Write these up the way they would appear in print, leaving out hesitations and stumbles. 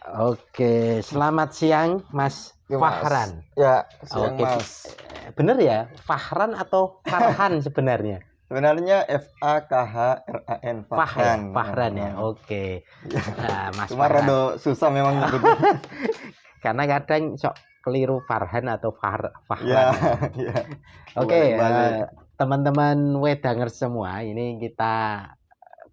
Oke, selamat siang Mas Fahran. Ya, siang Oke, Mas. bener ya, Fahran atau Farhan sebenarnya? Sebenarnya FAKHRAN Fahran. Fahran ya. Oke. Nah, Mas Cuma Fahran. rada susah memang nyebutnya. Karena kadang sok keliru Farhan atau Fahran. Ya, ya. Oke, Balik-balik. teman-teman Wedangers semua, ini kita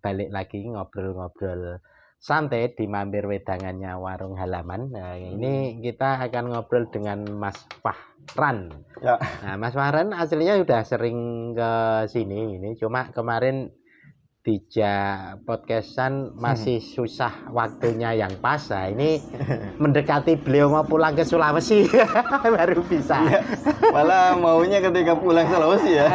balik lagi ngobrol-ngobrol santai di mampir wedangannya warung halaman. Nah, ini kita akan ngobrol dengan Mas Fahran. Ya. Nah, Mas Fahran aslinya udah sering ke sini ini, cuma kemarin dijak podcastan masih susah waktunya yang pas. Nah, ini mendekati beliau mau pulang ke Sulawesi baru bisa. Ya. Malah maunya ketika pulang Sulawesi ya.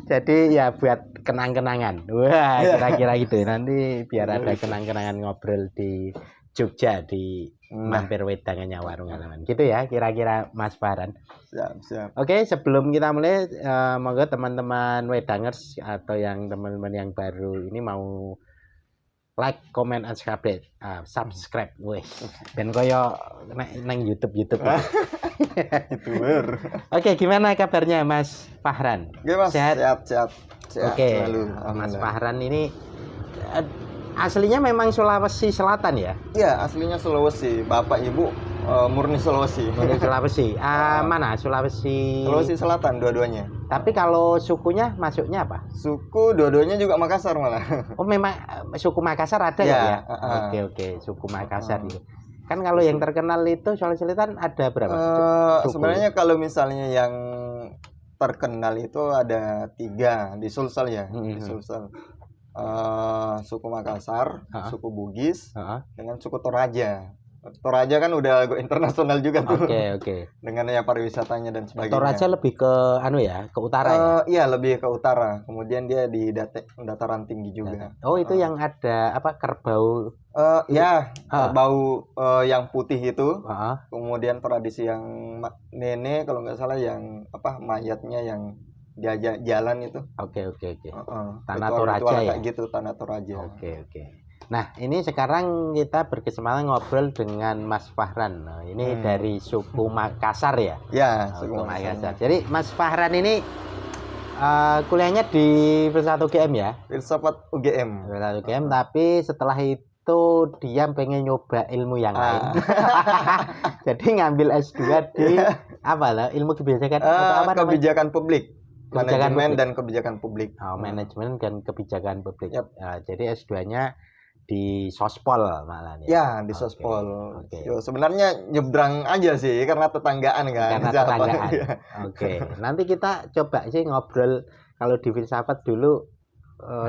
Jadi ya buat kenang-kenangan. Wah, kira-kira gitu. Nanti biar ada kenang-kenangan ngobrol di Jogja di mampir wedangannya warung halaman. Gitu ya, kira-kira Mas Fahran. Siap. Oke, sebelum kita mulai, monggo teman-teman wedangers atau yang teman-teman yang baru ini mau like, comment, and subscribe. Wih, ben koyo nang YouTube. Gitu. YouTuber. Oke, gimana kabarnya Mas Fahran? Oke, Mas. Sehat. Oke, Selalu. Mas Fahran ini aslinya memang Sulawesi Selatan ya? Iya, aslinya Sulawesi. Bapak Ibu murni Sulawesi. Murni Sulawesi. Mana? Sulawesi Selatan dua-duanya. Tapi kalau sukunya masuknya apa? Suku dua-duanya juga Makassar malah. Oh, memang suku Makassar ada ya? Oke, suku Makassar itu. Kan kalau yang terkenal itu Sulawesi Selatan ada berapa? Sebenarnya kalau misalnya yang terkenal itu ada 3 di Sulsel ya. Di Sulsel. Suku Makassar, suku Bugis, dengan suku Toraja. Toraja kan udah go internasional juga tuh. Oke. Dengan ya pariwisatanya dan sebagainya. Toraja lebih ke ke utara ya? Iya, lebih ke utara. Kemudian dia di dataran tinggi juga. Oh, itu yang ada apa kerbau? Kerbau yang putih itu. Kemudian tradisi yang nenek kalau nggak salah yang mayatnya yang diajak jalan itu. Oke. Tanah Toraja ya. Kayak gitu, tanah Toraja. Oke. Nah, ini sekarang kita berkesempatan ngobrol dengan Mas Fahran. Nah, ini dari suku Makassar ya? Ya, suku Makassar. Jadi Mas Fahran ini kuliahnya di Filsafat UGM ya? Filsafat UGM. Tapi setelah itu dia pengen nyoba ilmu yang lain. Jadi ngambil S2 di ilmu kebijakan kebijakan publik. Manajemen dan kebijakan publik. Manajemen dan kebijakan publik. Yep. Jadi S2-nya di Sospol malah nih. Ya, di Sospol. Yo, sebenarnya nyebrang aja sih karena tetanggaan kan. Oke. Nanti kita coba sih ngobrol kalau di filsafat dulu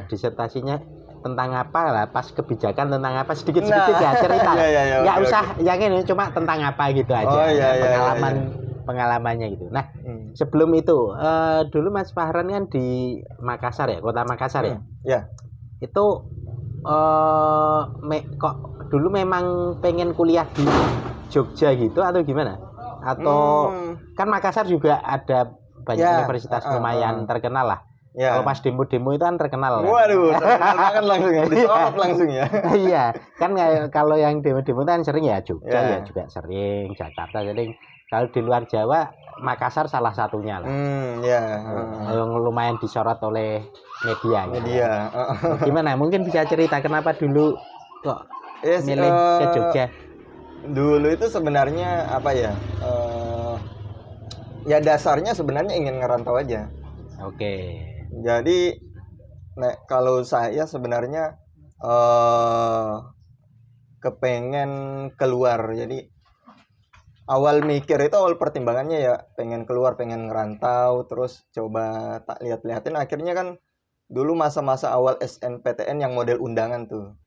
disertasinya tentang apa lah, pas kebijakan tentang apa sedikit-sedikit ya cerita. Nggak usah yang ini cuma tentang apa gitu aja. Pengalamannya gitu. Nah, sebelum itu dulu Mas Fahran kan di Makassar ya, kota Makassar ya. Ya. Itu kok dulu memang pengen kuliah di Jogja gitu atau gimana? Atau kan Makassar juga ada banyak universitas lumayan terkenal lah. Ya. Kalau pas demo-demo itu kan terkenal. Waduh, terkenal banget langsung ya, disorot langsung ya. Iya, kan kalau yang demo-demo kan sering ya Jogja ya juga sering, Jakarta sering. Kalau di luar Jawa, Makassar salah satunya lah. Yang lumayan disorot oleh media. Gimana? Mungkin bisa cerita kenapa dulu kok milih ke Jogja? Dulu itu sebenarnya apa ya? Ya dasarnya sebenarnya ingin ngerantau aja. Oke. Jadi, kalau saya sebenarnya kepengen keluar. Jadi awal pertimbangannya ya pengen keluar, pengen ngerantau, terus coba tak lihat-lihatin. Akhirnya kan dulu masa-masa awal SNPTN yang model undangan tuh.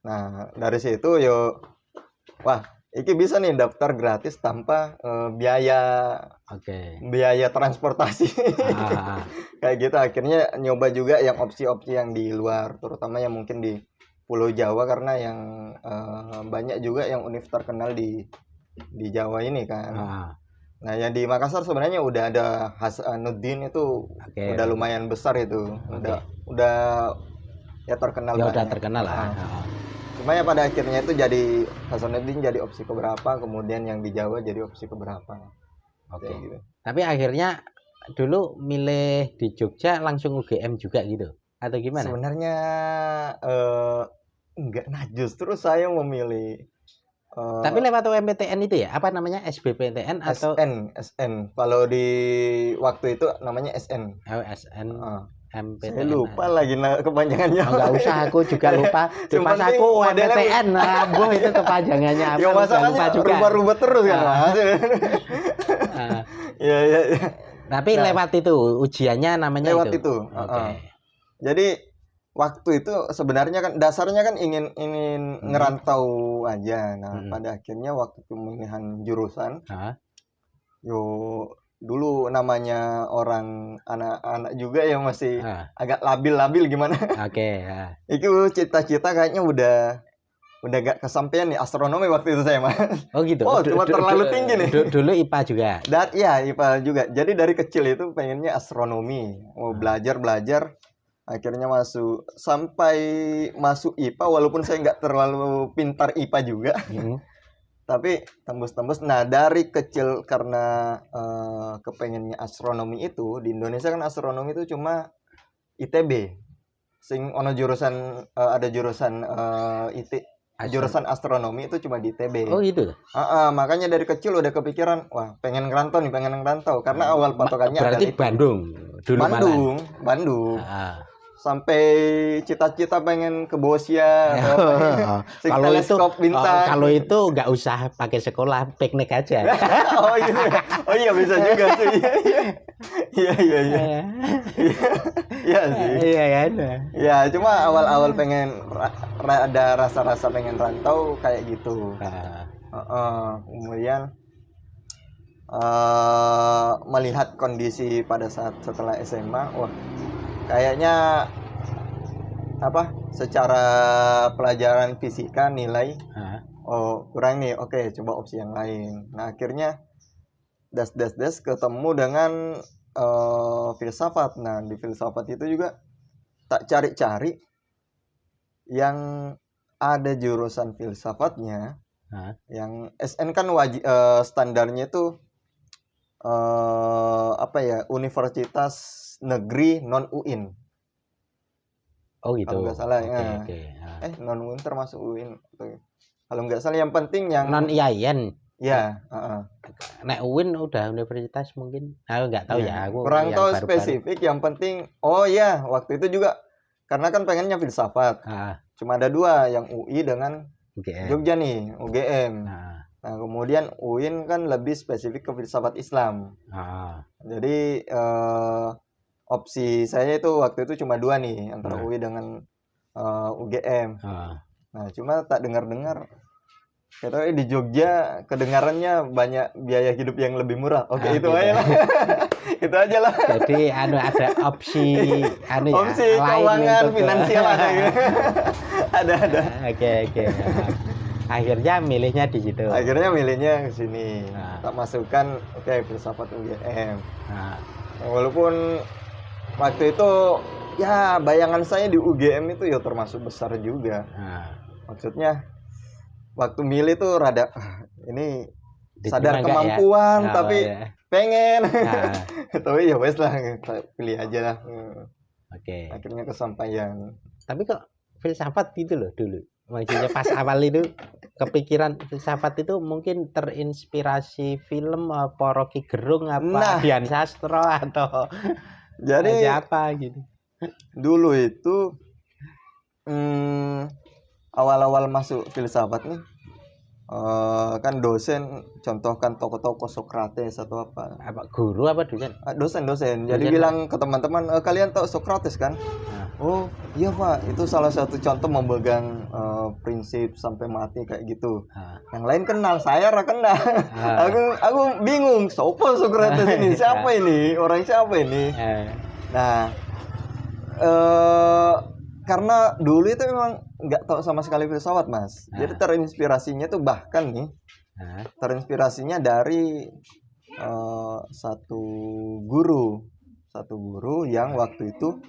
Nah, dari situ iki bisa nih daftar gratis tanpa biaya transportasi. Kayak gitu. Akhirnya nyoba juga yang opsi-opsi yang di luar, terutama yang mungkin di Pulau Jawa karena yang banyak juga yang univ terkenal di Jawa ini kan. Nah, yang di Makassar sebenarnya udah ada Hasanuddin itu udah lumayan besar itu. Udah ya terkenal. Ya udah terkenal lah. Cuma ya pada akhirnya itu jadi Hasanuddin jadi opsi keberapa, kemudian yang di Jawa jadi opsi keberapa. Oke. Gitu. Tapi akhirnya dulu milih di Jogja langsung UGM juga gitu atau gimana? Sebenarnya enggak, nah justru saya memilih tapi lewat UMPTN itu ya? Apa namanya? SBPTN atau SN. Kalau di waktu itu namanya SN. SN MPTN. Saya lupa lagi kepanjangannya. Enggak usah, aku juga lupa. Pas aku UMPTN, Bu itu kepanjangannya apa? Ya masalahnya rubah-rubah terus kan, Mas. Ya. Tapi lewat itu ujiannya namanya lewat itu. Jadi waktu itu sebenarnya kan dasarnya kan ingin ngerantau aja. Nah, pada akhirnya waktu pemilihan jurusan, dulu namanya orang anak-anak juga yang masih agak labil gimana. Itu cita-cita kayaknya udah gak kesampaian nih, astronomi waktu itu saya, Mas. Oh gitu. Cuma terlalu tinggi nih. Dulu IPA juga. Iya, IPA juga. Jadi dari kecil itu pengennya astronomi. Belajar. Akhirnya sampai masuk IPA, walaupun saya nggak terlalu pintar IPA juga. Tapi tembus-tembus. Nah, dari kecil karena kepengennya astronomi itu, di Indonesia kan astronomi itu cuma ITB. Ono jurusan ada jurusan jurusan astronomi itu cuma di ITB. Oh gitu. Makanya dari kecil udah kepikiran, wah pengen ngerantau karena awal patokannya berarti Bandung. Dulu Bandung. Sampai cita-cita pengen ke Bosya, kalau teleskop bintang. Kalau itu nggak usah pakai sekolah, piknik aja. Oh iya bisa juga tuh. Iya. Iya sih. Iya kan. Ya cuma awal-awal pengen ada rasa-rasa pengen rantau kayak gitu. Kemudian melihat kondisi pada saat setelah SMA, wah kayaknya secara pelajaran fisika nilai kurang nih, oke coba opsi yang lain. Nah akhirnya das ketemu dengan filsafat. Nah di filsafat itu juga tak cari-cari yang ada jurusan filsafatnya. Yang SN kan wajib standarnya itu Universitas Negeri non UIN. Oh gitu. Kalau nggak salah non UIN termasuk UIN. Kalau nggak salah yang penting yang non IAIN. Ya. Nek UIN udah universitas mungkin. Aku nggak tahu ya. Aku kurang tahu spesifik. Yang penting. Oh ya, waktu itu juga karena kan pengennya filsafat. Cuma ada dua, yang UI dengan UGM. Jogja nih, UGM. Nah kemudian UIN kan lebih spesifik ke filsafat Islam. Jadi opsi saya itu waktu itu cuma dua nih, antara UI dengan UGM. Nah cuma tak dengar katanya di Jogja kedengarannya banyak biaya hidup yang lebih murah. Oke, itu gitu aja lah. Itu aja lah. Jadi ada opsi opsi keuangan finansial ada gitu. ada. Oke. Akhirnya milihnya di situ. Akhirnya milihnya ke sini. Tak masukkan filsafat UGM. Walaupun waktu itu ya bayangan saya di UGM itu ya termasuk besar juga. Maksudnya waktu milih tuh rada ini sadar kemampuan tapi pengen. Tapi ya wes lah, pilih aja lah. Oke. Akhirnya kesampaian. Tapi kok filsafat gitu loh dulu. Maksudnya pas awal itu kepikiran filsafat itu mungkin terinspirasi film apa Rocky Gerung apa Dian Sastro atau jadi siapa gitu. Dulu itu awal-awal masuk filsafat nih kan dosen contohkan tokoh-tokoh Sokrates atau apa guru apa dosen? Dosen. Jadi bilang ke teman-teman, kalian tahu Sokrates kan? Oh iya Pak, itu salah satu contoh memegang prinsip sampai mati kayak gitu. Yang lain kenal, saya kenal. Aku bingung, siapa Sokrates ini? Siapa ini? Orang siapa ini? Nah karena dulu itu memang nggak tahu sama sekali filsafat, Mas. Jadi terinspirasinya tuh bahkan nih, terinspirasinya dari satu guru yang waktu itu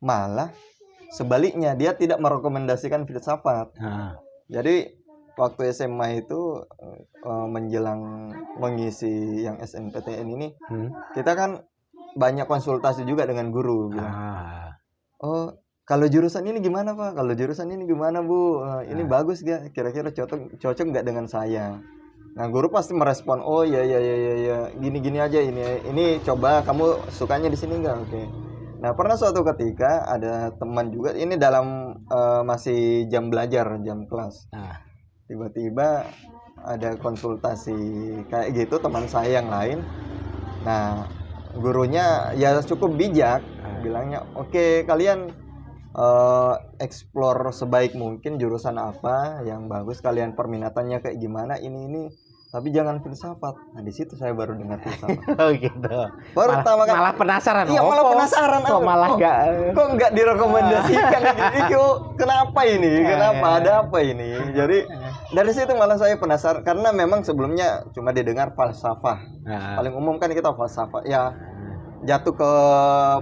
malah sebaliknya dia tidak merekomendasikan filsafat. Jadi waktu SMA itu menjelang mengisi yang SNPTN ini, kita kan banyak konsultasi juga dengan guru bilang, oh kalau jurusan ini gimana Pak? Kalau jurusan ini gimana Bu? Ini bagus gak? Kira-kira cocok nggak dengan saya? Nah guru pasti merespon, oh ya gini aja ini coba kamu sukanya di sini nggak? Oke. Nah pernah suatu ketika ada teman juga ini dalam masih jam belajar, jam kelas. Tiba-tiba ada konsultasi kayak gitu teman saya yang lain. Nah gurunya ya cukup bijak, bilangnya oke, kalian explore sebaik mungkin jurusan apa yang bagus, kalian perminatannya kayak gimana ini tapi jangan filsafat. Nah di situ saya baru dengar filsafat. Oh gitu. Baru pertama kali malah penasaran. Iya malah penasaran. Kok nggak direkomendasikan gitu? Kenapa ini? Kenapa ada apa ini? Jadi dari situ malah saya penasaran karena memang sebelumnya cuma didengar falsafah. Paling umum kan kita falsafah ya. Jatuh ke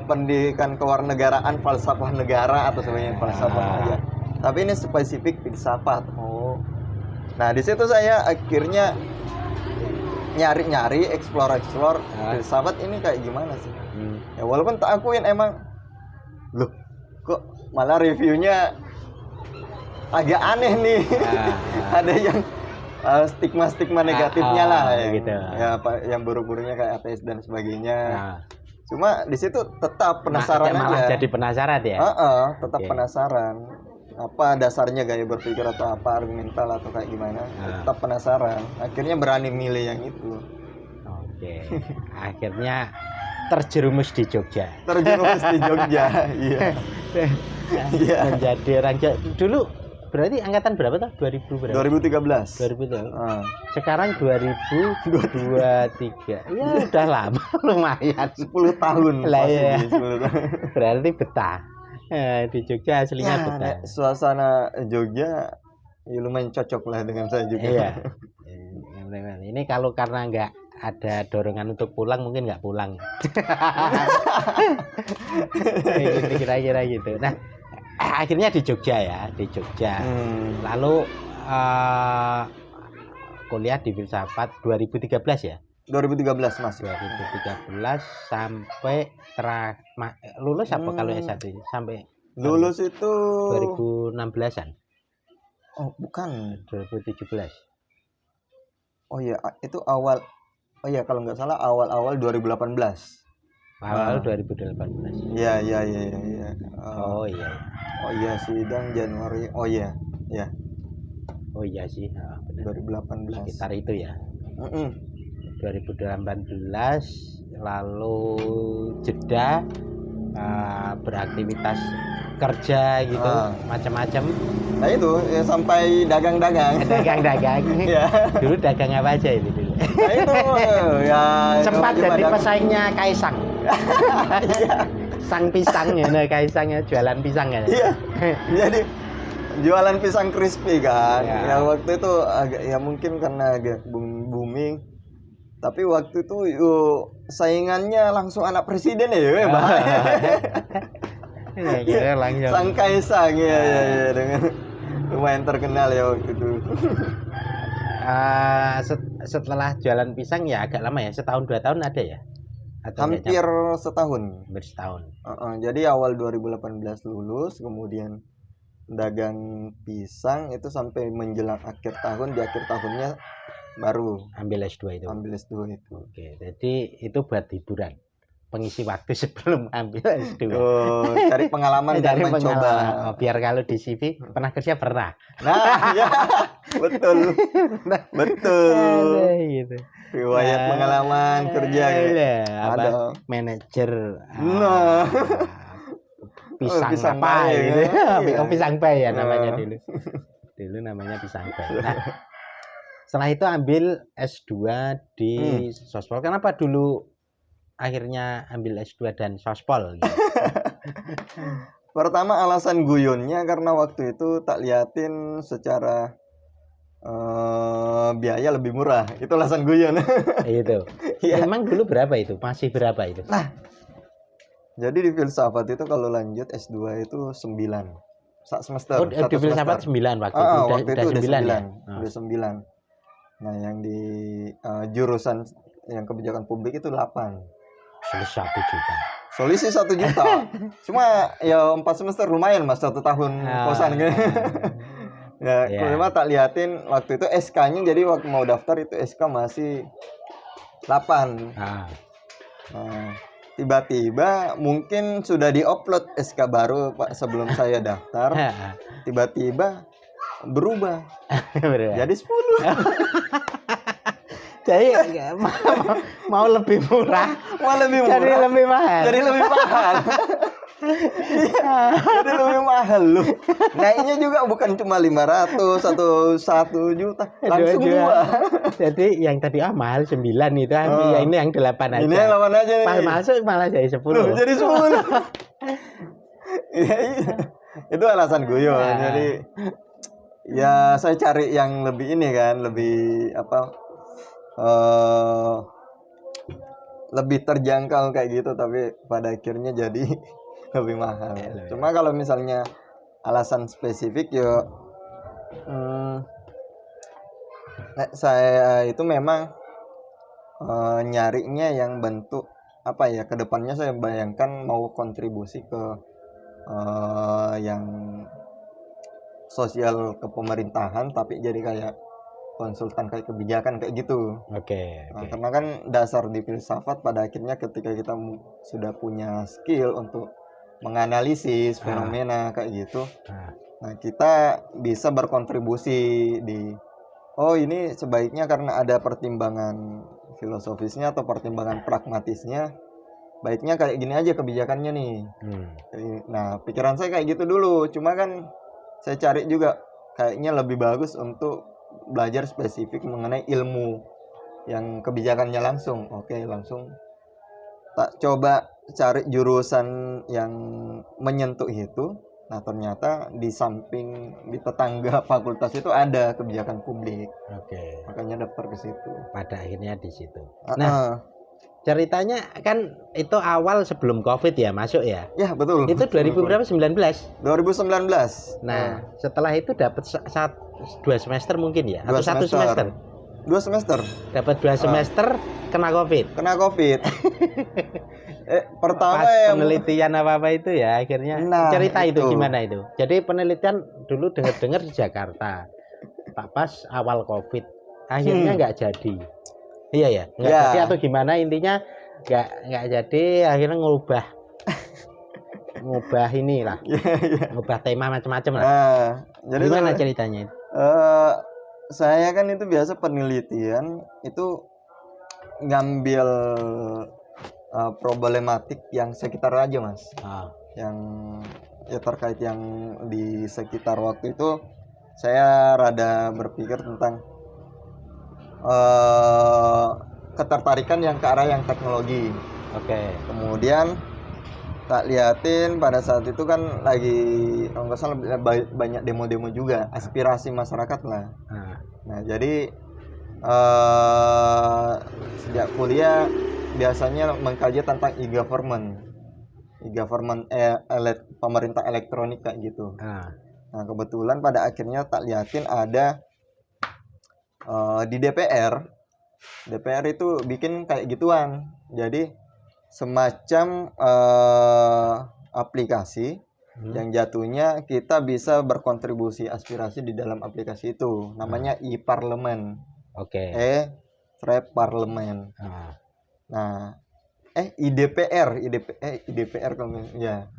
pendidikan kewarganegaraan, falsafah negara atau sebagainya, falsafah aja. Tapi ini spesifik filsafat. Nah di situ saya akhirnya nyari explore filsafat ini kayak gimana sih? Ya walaupun tak akuin emang, loh kok malah reviewnya agak aneh nih. Ada yang stigma negatifnya lah ya. Gitu. Ya yang buruk-buruknya kayak ateis dan sebagainya. Cuma di situ tetap penasaran aja. Jadi penasaran ya? Tetap penasaran. Apa dasarnya gaya berpikir atau apa argumental atau kayak gimana? Tetap penasaran. Akhirnya berani milih yang itu. Oke. Akhirnya terjerumus di Jogja. Iya. Menjadi orang dulu. Berarti angkatan berapa tuh? 2000 berapa? 2013. Sekarang 2023. Ya udah lama lumayan 10 tahun. Lah ya. Berarti betah. Di Jogja aslinya betah. Suasana Jogja ya lumayan cocok lah dengan saya juga. Iya. Ini kalau karena nggak ada dorongan untuk pulang mungkin nggak pulang. Kira-kira gitu. Nah, akhirnya di Jogja ya, di Jogja. Lalu kuliah di filsafat 2013 ya? 2013 Mas. 2013 sampai lulus apa kalau S1 sampai lulus itu 2016-an. Oh, bukan. 2017. Oh iya, itu awal. Oh iya, kalau nggak salah awal 2018. Awal 2018. Iya. Oh iya. Oh iya, sidang Januari. Oh iya. Ya. Oh iya sih. Benar. 2018. Sekitar itu ya. 2018 lalu jeda beraktivitas kerja gitu macam-macam. Nah itu ya, sampai dagang-dagang. Ya. Dulu dagang apa aja itu dulu? Nah itu ya sempat jadi pesaingnya Kaisang. Sang pisang ya, Kaisangnya jualan pisang ya. Iya. Jadi jualan pisang crispy kan. Ya waktu itu agak ya mungkin karena agak booming. Tapi waktu itu saingannya langsung anak presiden ya, ya, langsung. Sang Kaisang ya dengan lumayan terkenal ya waktu itu. Setelah jualan pisang ya agak lama ya, setahun 2 tahun ada ya? Atau hampir setahun. Hampir setahun. Jadi awal 2018 lulus, kemudian dagang pisang itu sampai menjelang akhir tahun. Di akhir tahunnya baru ambil S2 itu. Oke, jadi itu buat hiburan, pengisi waktu sebelum ambil S2. Cari pengalaman dan mencoba. Biar kalau di CV pernah kerja pernah. Nah, ya, betul. Gitu. Riwayat pengalaman kerja ada manajer. Pisang apa gitu. Iya. Pisang bay ya namanya dulu. Dulu namanya pisang bay. Nah, setelah itu ambil S2 di Sospol. Kenapa dulu akhirnya ambil S2 dan Sospol? Gitu? Pertama alasan guyonnya karena waktu itu tak liatin secara biaya lebih murah. Itu alasan guyon. Itu. Ya. Emang dulu berapa itu? Masih berapa itu? Nah, jadi di filsafat itu kalau lanjut S2 itu 9. sak semester. Oh, di filsafat 9 waktu itu. Waktu itu udah 9 ya. Udah 9. Nah, yang di jurusan yang kebijakan publik itu 8. Selisih 1 juta. Selisih 1 juta. Cuma ya 4 semester lumayan Mas, 1 tahun kosan gitu. Ya, cuma tak liatin waktu itu SK-nya, jadi waktu mau daftar itu SK masih 8. Nah, tiba-tiba mungkin sudah di-upload SK baru Pak sebelum saya daftar. Tiba-tiba berubah. Jadi 10. Jadi mau lebih murah, jadi lebih mahal. Jadi lebih mahal. Jadi lebih mahal loh. Naiknya juga bukan cuma 500 atau 1 juta, langsung 2. Jadi yang tadi mahal 9 itu, ya ini yang 8 aja. Ini yang 8 aja nih. Pas masuk malah jadi 10. Jadi 10. Iya. Itu alasan guyon. Jadi ya saya cari yang lebih ini kan, lebih lebih terjangkau kayak gitu, tapi pada akhirnya jadi lebih mahal. Cuma kalau misalnya alasan spesifik ya saya itu memang nyarinya yang bentuk kedepannya saya bayangkan mau kontribusi ke yang sosial kepemerintahan, tapi jadi kayak konsultan kayak kebijakan kayak gitu. Oke. Nah, karena kan dasar di filsafat pada akhirnya ketika kita sudah punya skill untuk menganalisis fenomena kayak gitu, nah kita bisa berkontribusi di ini sebaiknya karena ada pertimbangan filosofisnya atau pertimbangan pragmatisnya, baiknya kayak gini aja kebijakannya nih. Nah, pikiran saya kayak gitu dulu, cuma kan saya cari juga kayaknya lebih bagus untuk belajar spesifik mengenai ilmu yang kebijakannya langsung. Oke, langsung tak coba cari jurusan yang menyentuh itu. Nah, ternyata di samping di tetangga fakultas itu ada kebijakan publik. Oke. Makanya daftar ke situ. Pada akhirnya di situ. Nah, ceritanya kan itu awal sebelum Covid ya masuk ya? Ya, betul. Itu 2019. Nah, setelah itu dapat 2 semester mungkin ya? Atau 1 semester? 2 semester. Dapat 2 semester kena Covid. Pertama pas penelitian apa itu ya akhirnya. Nah, cerita itu gimana itu? Jadi penelitian dulu dengar di Jakarta. Pas awal Covid. Akhirnya nggak jadi. Iya ya, nggak jadi atau gimana, intinya nggak jadi, akhirnya ngubah inilah, ngubah tema macam-macam lah. Jadi gimana ceritanya? Saya kan itu biasa penelitian itu ngambil problematik yang sekitar aja Mas, yang ya terkait yang di sekitar waktu itu. Saya rada berpikir tentang ketertarikan yang ke arah yang teknologi. Oke. Kemudian tak liatin pada saat itu kan lagi nggak salah banyak demo-demo juga, aspirasi masyarakat lah. Nah, jadi sejak kuliah biasanya mengkaji tentang e-government pemerintah elektronik kayak gitu. Nah, kebetulan pada akhirnya tak liatin ada di DPR itu bikin kayak gituan. Jadi semacam aplikasi yang jatuhnya kita bisa berkontribusi aspirasi di dalam aplikasi itu. Namanya e-parlemen. Oke. Parlemen. Nah, IDPR kalau ya.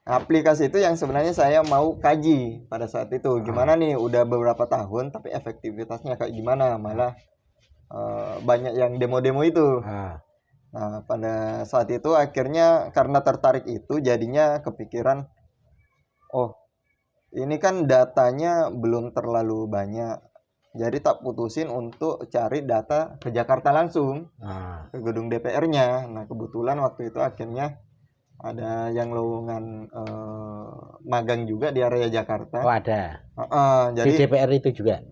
Aplikasi itu yang sebenarnya saya mau kaji pada saat itu. Gimana nih, udah beberapa tahun tapi efektivitasnya kayak gimana, malah banyak yang demo-demo itu. Nah, pada saat itu akhirnya karena tertarik itu jadinya kepikiran, ini kan datanya belum terlalu banyak, jadi tak putusin untuk cari data ke Jakarta langsung, ke gedung DPR-nya. Nah, kebetulan waktu itu akhirnya ada yang lowongan magang juga di area Jakarta. Oh, ada. Jadi di DPR itu juga.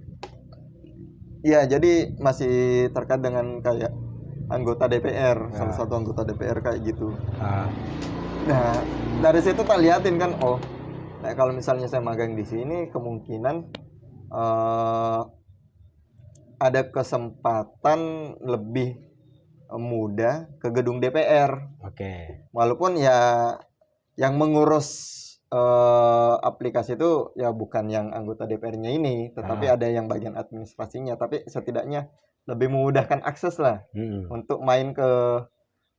Iya, jadi masih terkait dengan kayak anggota DPR, salah satu anggota DPR kayak gitu. Nah, dari situ tak liatin kan, Nah, kalau misalnya saya magang di sini kemungkinan ada kesempatan lebih mudah ke gedung DPR. Oke. Walaupun ya yang mengurus aplikasi itu ya bukan yang anggota DPR-nya ini, tetapi ada yang bagian administrasinya. Tapi setidaknya lebih memudahkan akses lah untuk main ke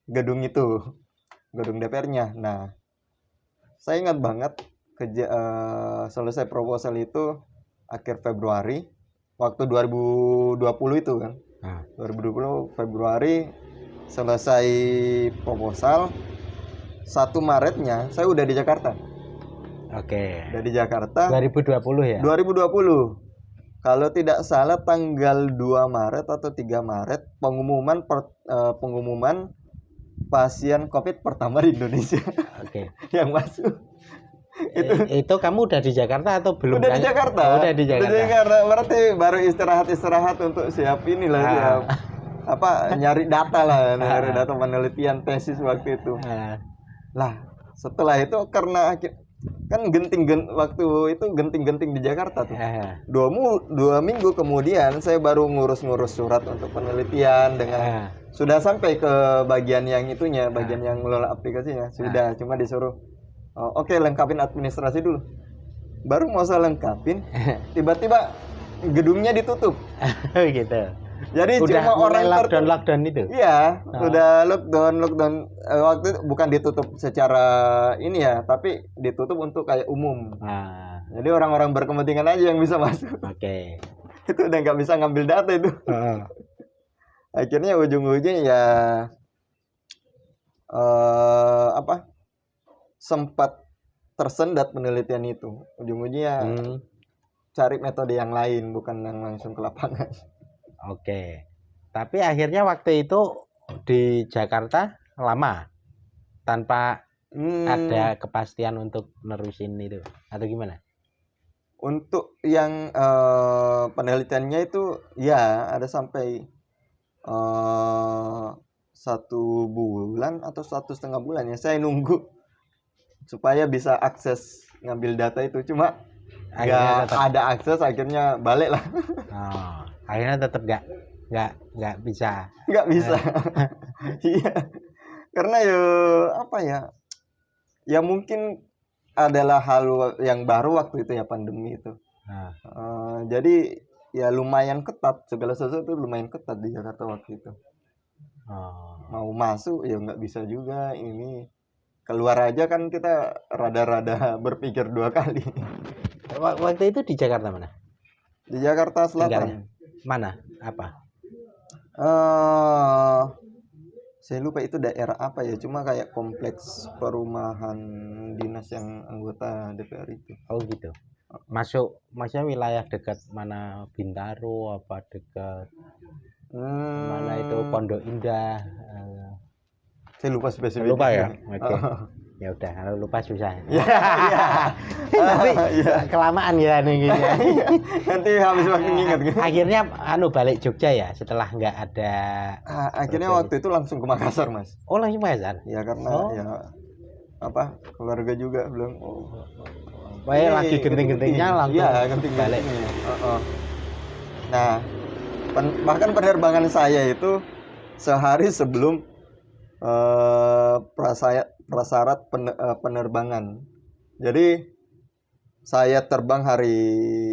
gedung itu, gedung DPR-nya. Nah, saya ingat banget selesai proposal itu akhir Februari, waktu 2020 itu kan. 2020 Februari selesai proposal, 1 Maretnya saya udah di Jakarta. Oke. Udah di Jakarta. 2020 ya? 2020. Kalau tidak salah tanggal 2 Maret atau 3 Maret pengumuman pasien COVID pertama di Indonesia. Oke. Yang masuk. Itu kamu udah di Jakarta atau belum? Udah di Jakarta. Oh, udah di Jakarta. Udah di Jakarta. Berarti baru istirahat untuk siap inilah siap nyari data lah, nyari data penelitian tesis waktu itu. Lah, setelah itu karena kan waktu itu genting di Jakarta tuh. 2 minggu kemudian saya baru ngurus surat untuk penelitian dengan sudah sampai ke bagian yang itunya, bagian yang ngelola aplikasinya. Sudah, cuma disuruh oke, lengkapin administrasi dulu. Baru mau saya lengkapin, tiba-tiba gedungnya ditutup. Gitu. Jadi udah cuma orang lockdown itu. Iya, udah lockdown. Waktu itu bukan ditutup secara ini ya, tapi ditutup untuk kayak umum. Jadi orang-orang berkepentingan aja yang bisa masuk. Oke. Itu udah nggak bisa ngambil data itu. Akhirnya ujung-ujungnya ya sempat tersendat penelitian itu. Ujung-ujungnya cari metode yang lain, bukan yang langsung ke lapangan. Oke. Tapi akhirnya waktu itu di Jakarta lama tanpa ada kepastian untuk nerusin itu atau gimana? Untuk yang penelitiannya itu ya ada sampai 1 bulan atau 1,5 bulan ya saya nunggu supaya bisa akses ngambil data itu, cuma nggak ada akses, akhirnya balik lah. Akhirnya tetap nggak bisa. Iya, karena ya mungkin adalah hal yang baru waktu itu ya, pandemi itu. Jadi ya lumayan ketat, segala sesuatu lumayan ketat di Jakarta waktu itu. Mau masuk ya nggak bisa juga, ini keluar aja kan kita rada-rada berpikir 2 kali. Waktu itu di Jakarta mana? Di Jakarta Selatan. Tinggalnya mana? Apa? Saya lupa itu daerah apa ya, cuma kayak kompleks perumahan dinas yang anggota DPR itu. Oh gitu. Maksudnya wilayah dekat mana, Bintaro apa dekat mana itu Pondok Indah? Saya lupa spesifik. Lupa ya. Oke. Ya udah, kalau lupa susah. Iya. Tapi kelamaan ya nih gini. Nanti habis waktu nginget. Akhirnya balik Jogja ya setelah nggak ada. Akhirnya waktu itu langsung ke Makassar, Mas. Oh, langsung Makassar. Ya karena keluarga juga bilang lagi genting-gentingnya langsung. Iya, genting-balik. Nah, bahkan penerbangan saya itu sehari sebelum prasyarat penerbangan. Jadi saya terbang hari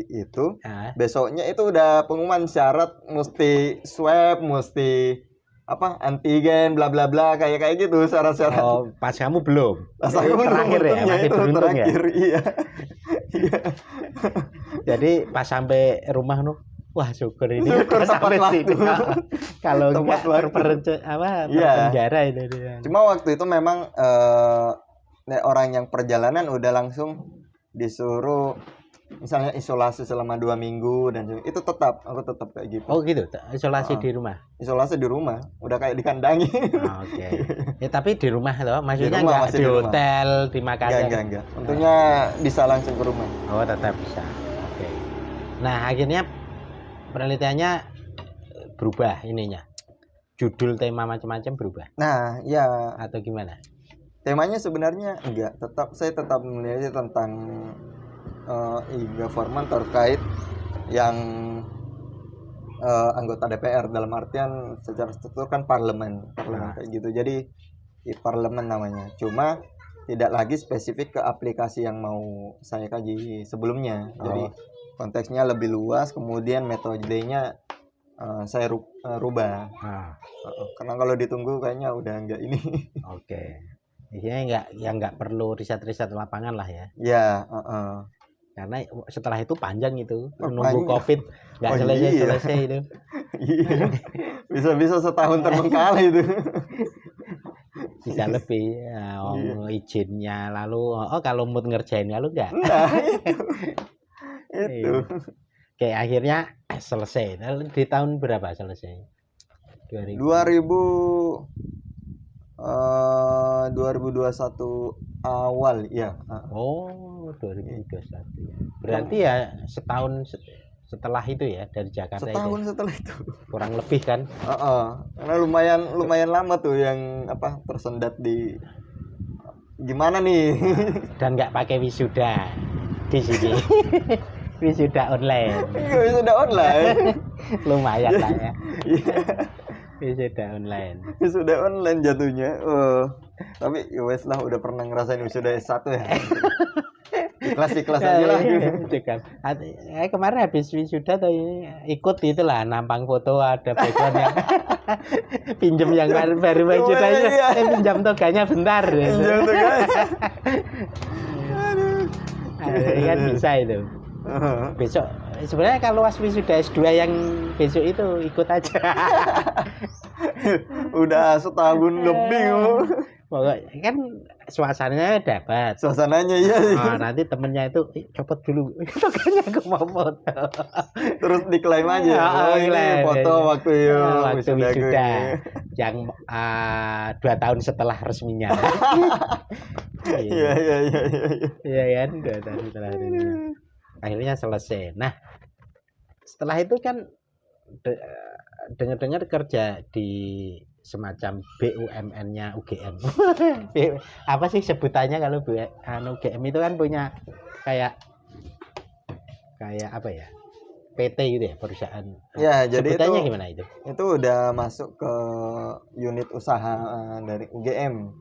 itu, besoknya itu udah pengumuman syarat, mesti swab, mesti antigen, bla bla bla, kayak gitu syarat-syarat. Oh, pas kamu belum? Pas aku terakhir ya, masih beruntung terakhir, ya. Iya. Jadi pas sampai rumah wah syukur ini sampai waktu. Kalau enggak penjara itu. Cuma waktu itu memang orang yang perjalanan udah langsung disuruh misalnya isolasi selama 2 minggu, dan itu aku tetap kayak gitu. Oh gitu, isolasi di rumah. Isolasi di rumah, udah kayak dikandangi. Oke. Ya tapi di rumah loh, maksudnya nggak di hotel, di Makassar. Enggak. Untungnya bisa langsung ke rumah. Oh tetap bisa. Oke. Nah akhirnya penelitiannya berubah ininya, judul tema macam-macam berubah. Nah ya. Atau gimana? temanya sebenarnya enggak, saya tetap melihatnya tentang e-government terkait yang anggota DPR, dalam artian secara struktur kan parlemen kayak gitu. Jadi parlemen namanya. Cuma tidak lagi spesifik ke aplikasi yang mau saya kaji sebelumnya. Jadi konteksnya lebih luas, kemudian metodenya saya rubah. Karena kalau ditunggu kayaknya udah enggak ini. Oke. Isinya enggak perlu riset-riset lapangan lah ya. Ya, karena setelah itu panjang itu nunggu COVID nggak selesai itu. Iya. Bisa setahun terbengkalai itu. Bisa lebih izinnya, lalu kalau mood ngerjain lalu enggak. Nah, itu. Kayak akhirnya selesai. Di tahun berapa selesai? 2021 awal ya. 2021. Berarti ya setahun setelah itu ya dari Jakarta. Setahun setelah itu. Kurang lebih kan? Karena lumayan lama tuh yang tersendat di gimana nih. Dan nggak pakai wisuda di sini. Wisuda online. Wisuda online. Lumayan lah ya. Wisuda online. Wisuda online jatuhnya. Tapi ya wes lah, udah pernah ngerasain wisuda S1 ya. Ikhlas aja lah. Kemarin habis wisuda tuh ikut itulah, nampang foto ada backgroundnya. Pinjem yang baru wisuda itu. Pinjam toganya bentar. Pinjam toganya. Kan bisa itu. Besok sebenarnya kalau wisuda S2 yang besok itu ikut aja. Udah setahun lebih. Pokoknya kan suasananya dapat. Suasananya iya. Nanti temennya itu copot dulu. Toganya aku mau foto. Terus diklaim aja. Ini foto waktu wisuda yang 2 tahun setelah resminya. Iya. Iya kan, 2 tahun setelah resminya. Akhirnya selesai. Nah, setelah itu kan dengar-dengar kerja di semacam BUMN-nya UGM. Apa sih sebutannya kalau UGM itu kan punya kayak apa ya? PT gitu ya, perusahaan. Ya, jadi sebutannya gimana itu? Itu udah masuk ke unit usaha dari UGM.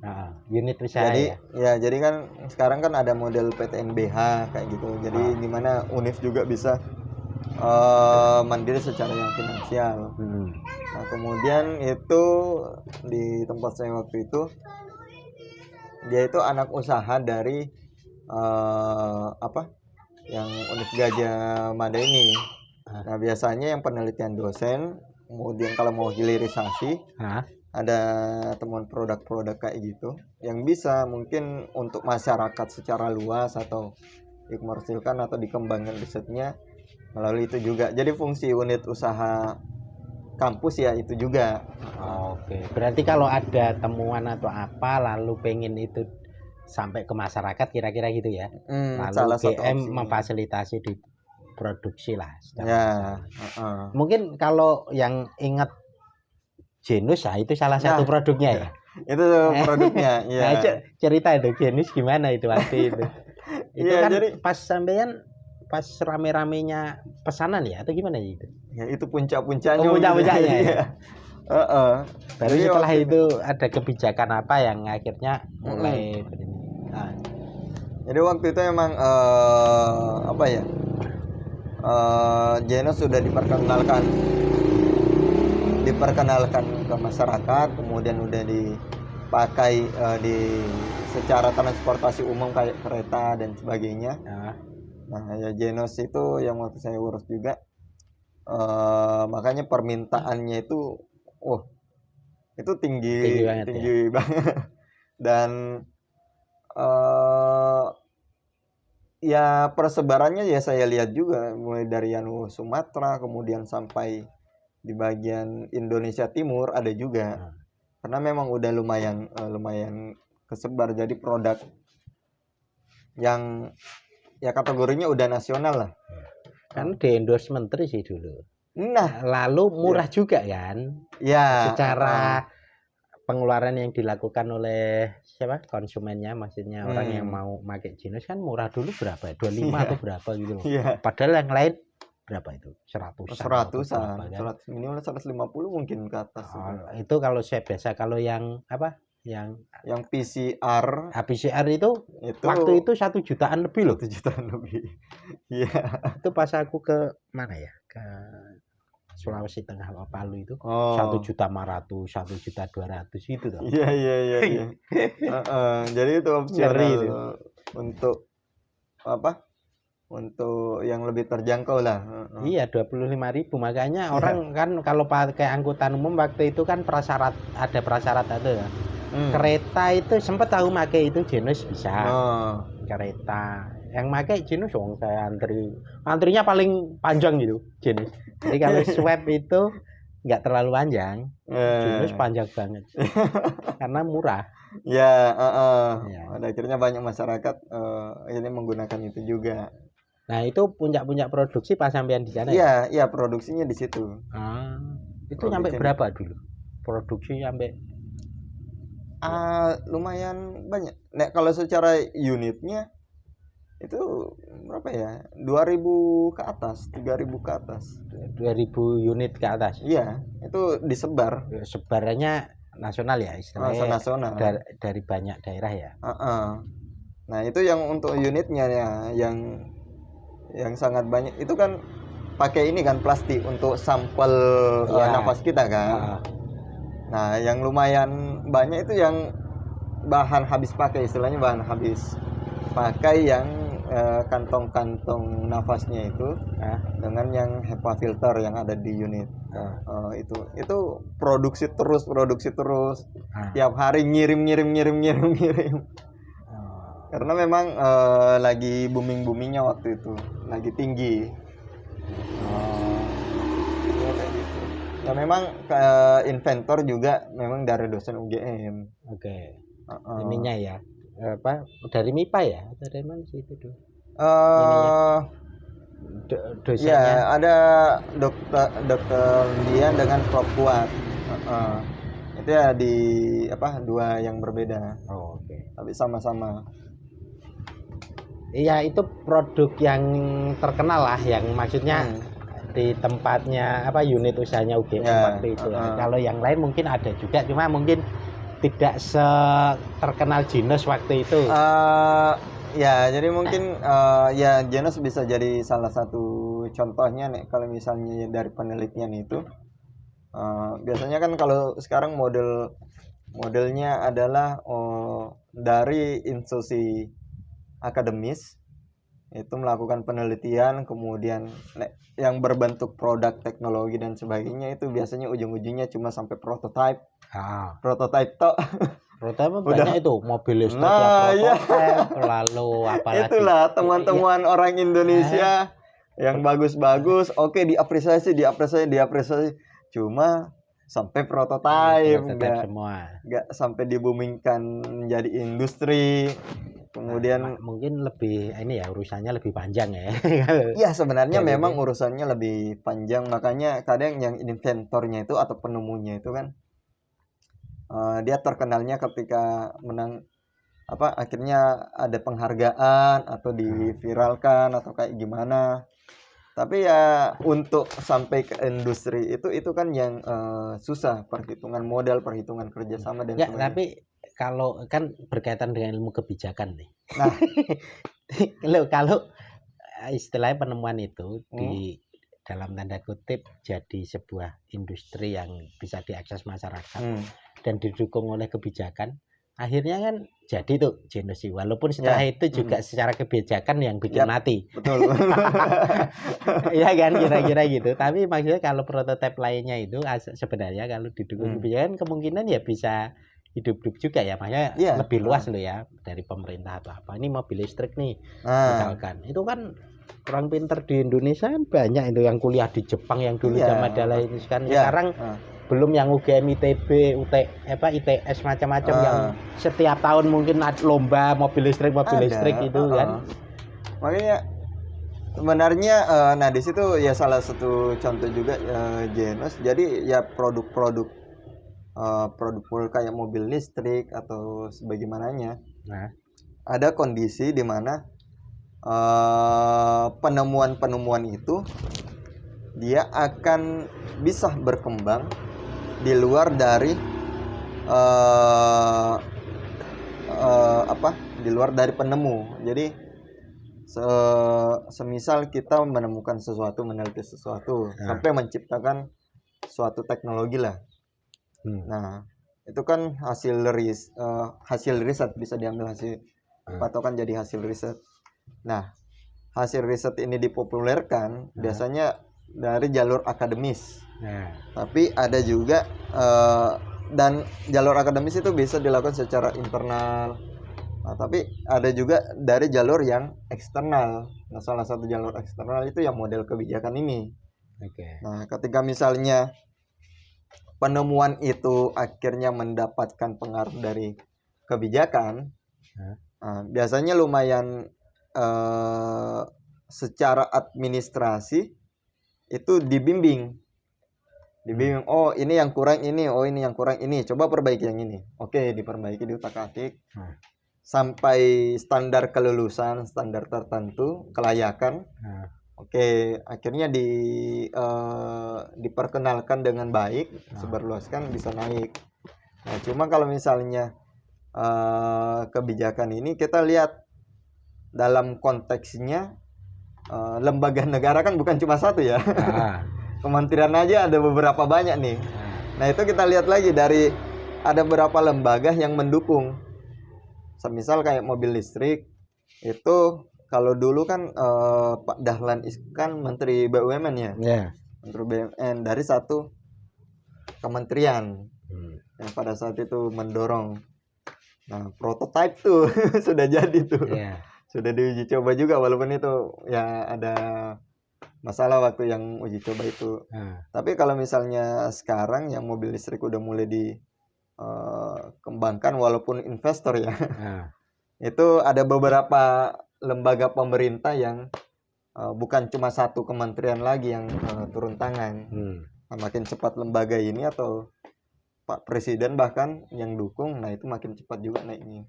Unit usaha. Jadi kan sekarang kan ada model PTNBH kayak gitu. Jadi gimana Univ juga bisa mandiri secara yang finansial. Nah, kemudian itu di tempat saya waktu itu, dia itu anak usaha dari yang Univ Gajah Mada ini. Nah, biasanya yang penelitian dosen, kemudian kalau mau hilirisasi, ada temuan produk-produk kayak gitu yang bisa mungkin untuk masyarakat secara luas atau dikomersilkan atau dikembangkan risetnya melalui itu juga. Jadi fungsi unit usaha kampus ya itu juga. Oke. Berarti kalau ada temuan atau apa lalu pengen itu sampai ke masyarakat kira-kira gitu ya. Lalu UGM memfasilitasi di produksi lah. Ya. Mungkin kalau yang ingat Genus itu salah satu produknya ya. Itu produknya. Ya. Nah, cerita itu Genus gimana itu waktu itu. Itu kan jadi pas sampean pas rame-ramenya pesanan ya atau gimana itu? Ya itu puncak-puncaknya. Puncak-puncaknya. Ya. Baru setelah itu ada kebijakan apa yang akhirnya mulai jadi waktu itu emang Genus sudah diperkenalkan ke masyarakat, kemudian udah dipakai di secara transportasi umum kayak kereta dan sebagainya. Nah ya Genus itu yang waktu saya urus juga, makanya permintaannya itu itu tinggi banget. Dan ya persebarannya ya saya lihat juga mulai dari Sumatera kemudian sampai di bagian Indonesia Timur ada juga. Karena memang udah lumayan kesebar, jadi produk yang ya kategorinya udah nasional lah. Kan di endorse menteri sih dulu. Nah, lalu murah juga kan? Ya. Secara pengeluaran yang dilakukan oleh siapa konsumennya, maksudnya orang yang mau pakai Genos kan murah dulu berapa ya, 25 atau berapa gitu loh. Padahal yang lain berapa itu, 100-an, kan? 100 minimal 150 mungkin ke atas. Itu kalau saya biasa, kalau yang apa, yang PCR itu waktu itu 1 jutaan lebih loh. 1 jutaan lebih. Iya. Itu pas aku ke mana ya, ke Sulawesi Tengah, Palu itu 1.500.000, 1.200.000 gitu loh. Iya. Jadi itu opsional untuk apa? Untuk yang lebih terjangkau lah. Iya, 25.000. Makanya orang kan kalau pakai angkutan umum waktu itu kan ada prasyarat itu ya. Kereta itu sempat tahu pakai itu Genos bisa. Kereta yang pakai Genos saya antrinya paling panjang gitu Genos. Jadi kalau swab itu nggak terlalu panjang, Genos panjang banget karena murah. Ya. Pada akhirnya banyak masyarakat ini menggunakan itu juga. Nah itu puncak produksi pas sampean di sana. Iya produksinya di situ. Itu sampai berapa dulu produksi sampai? Lumayan banyak. Nah, kalau secara unitnya itu berapa ya? 2.000 ke atas, 3.000 ke atas. 2.000 unit ke atas. Iya, itu disebar. Sebarannya nasional ya istilahnya. Nasional. Dari banyak daerah ya. Nah, itu yang untuk unitnya ya, yang sangat banyak. Itu kan pakai ini kan plastik untuk sampel nafas kita kan. Nah, yang lumayan banyak itu yang bahan habis pakai, istilahnya bahan habis pakai yang kantong-kantong nafasnya itu dengan yang HEPA filter yang ada di unit. Itu produksi terus. Tiap hari ngirim. Karena memang lagi booming-boomingnya waktu itu, lagi tinggi. Ya memang inventor juga memang dari dosen UGM. Oke. Ininya ya. Apa dari MIPA ya? Atau dari mana sih itu tuh? Dosennya. Ya, ada dokter Dian dengan Prof Kuat. Itu ya di dua yang berbeda. Oke. Tapi sama-sama. Iya, itu produk yang terkenal lah, yang maksudnya di tempatnya unit usahanya UGM waktu itu. Kalau yang lain mungkin ada juga, cuma mungkin tidak terkenal Genos waktu itu. Ya jadi mungkin ya Genos bisa jadi salah satu contohnya nih, kalau misalnya dari penelitian itu biasanya kan kalau sekarang modelnya adalah dari institusi akademis itu melakukan penelitian, kemudian yang berbentuk produk teknologi dan sebagainya itu biasanya ujung-ujungnya cuma sampai prototype. Prototype toh. Prototype banyak itu mobil listrik prototype, lalu apalagi. Itulah teman-teman orang Indonesia yang bagus-bagus, oke diapresiasi, cuma sampai prototype nggak sampai dibumingkan menjadi industri. Kemudian mungkin lebih ini ya, urusannya lebih panjang ya. Iya sebenarnya memang urusannya lebih panjang, makanya kadang yang inventornya itu atau penemunya itu kan dia terkenalnya ketika menang akhirnya ada penghargaan atau diviralkan atau kayak gimana. Tapi ya untuk sampai ke industri itu kan yang susah, perhitungan modal, perhitungan kerjasama dan sebagainya. Tapi kalau kan berkaitan dengan ilmu kebijakan nih. Nah, kalau istilahnya penemuan itu di dalam tanda kutip jadi sebuah industri yang bisa diakses masyarakat dan didukung oleh kebijakan, akhirnya kan jadi tuh Genos, walaupun setelah itu juga secara kebijakan yang bikin mati. Betul. Iya kan, kira-kira gitu. Tapi maksudnya kalau prototipe lainnya itu sebenarnya kalau didukung kebijakan kemungkinan ya bisa hidup juga ya, makanya lebih luas loh ya dari pemerintah atau apa. Ini mobil listrik nih misalkan, itu kan orang pinter di Indonesia kan banyak itu yang kuliah di Jepang yang dulu zaman dahulu ini kan. Sekarang belum yang UGM, ITB, ITS macam-macam yang setiap tahun mungkin ada lomba mobil listrik itu kan. Makanya sebenarnya nah di situ ya salah satu contoh juga Genos. Jadi ya produk-produk produk kayak mobil listrik atau sebagaimananya. Nah, Ada kondisi di mana penemuan-penemuan itu dia akan bisa berkembang di luar dari di luar dari penemu. Jadi semisal kita menemukan sesuatu, meneliti sesuatu, sampai menciptakan suatu teknologi lah. Nah, itu kan hasil riset, bisa diambil hasil patokan jadi hasil riset. Nah, hasil riset ini dipopulerkan biasanya dari jalur akademis. Tapi ada juga dan jalur akademis itu bisa dilakukan secara internal. Nah, tapi ada juga dari jalur yang eksternal. Nah, salah satu jalur eksternal itu yang model kebijakan ini. Nah, ketika misalnya penemuan itu akhirnya mendapatkan pengaruh dari kebijakan, biasanya lumayan secara administrasi itu dibimbing. Oh ini yang kurang ini, oh ini yang kurang ini, coba perbaiki yang ini. Oke, diperbaiki, diutak-atik sampai standar kelulusan, standar tertentu, kelayakan. Oke, akhirnya diperkenalkan dengan baik, sebarluaskan, bisa naik. Nah, cuma kalau misalnya kebijakan ini kita lihat dalam konteksnya, lembaga negara kan bukan cuma satu ya. Kementerian aja ada beberapa banyak nih. Nah, itu kita lihat lagi dari ada beberapa lembaga yang mendukung. Semisal kayak mobil listrik itu, kalau dulu kan Pak Dahlan Iskan Menteri BUMN ya. Menteri BUMN dari satu kementerian yang pada saat itu mendorong. Nah, prototipe tuh sudah jadi tuh. Sudah diuji coba juga, walaupun itu ya ada masalah waktu yang uji coba itu. Tapi kalau misalnya sekarang yang mobil listrik udah mulai dikembangkan, walaupun investor ya, itu ada beberapa lembaga pemerintah yang bukan cuma satu kementerian lagi yang turun tangan. Nah, makin cepat lembaga ini atau Pak Presiden bahkan yang dukung, nah itu makin cepat juga naiknya.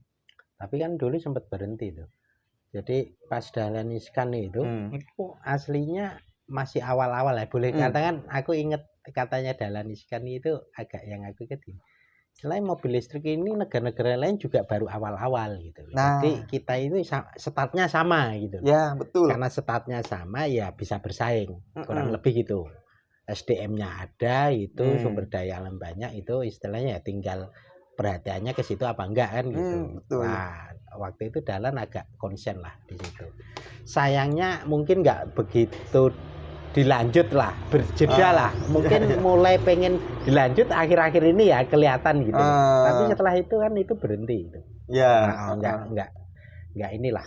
Tapi kan dulu sempat berhenti tuh. Jadi pas Dahlan Iskan itu aslinya masih awal-awal ya, boleh katakan. Aku ingat katanya Dahlan Iskan itu agak yang aku ingat. Selain mobil listrik ini, negara-negara lain juga baru awal-awal gitu. Nah, jadi kita ini startnya sama gitu. Ya, betul. Karena startnya sama ya bisa bersaing, kurang lebih gitu. SDM-nya ada itu, sumber daya alam banyak, itu istilahnya ya tinggal perhatiannya ke situ apa enggak kan gitu. Betul. Nah, waktu itu Dahlan agak konsen lah di situ. Sayangnya mungkin nggak begitu dilanjut lah, berjeda lah. Mungkin mulai pengen dilanjut akhir-akhir ini ya kelihatan gitu. Tapi setelah itu kan itu berhenti itu. Ya. Nggak inilah,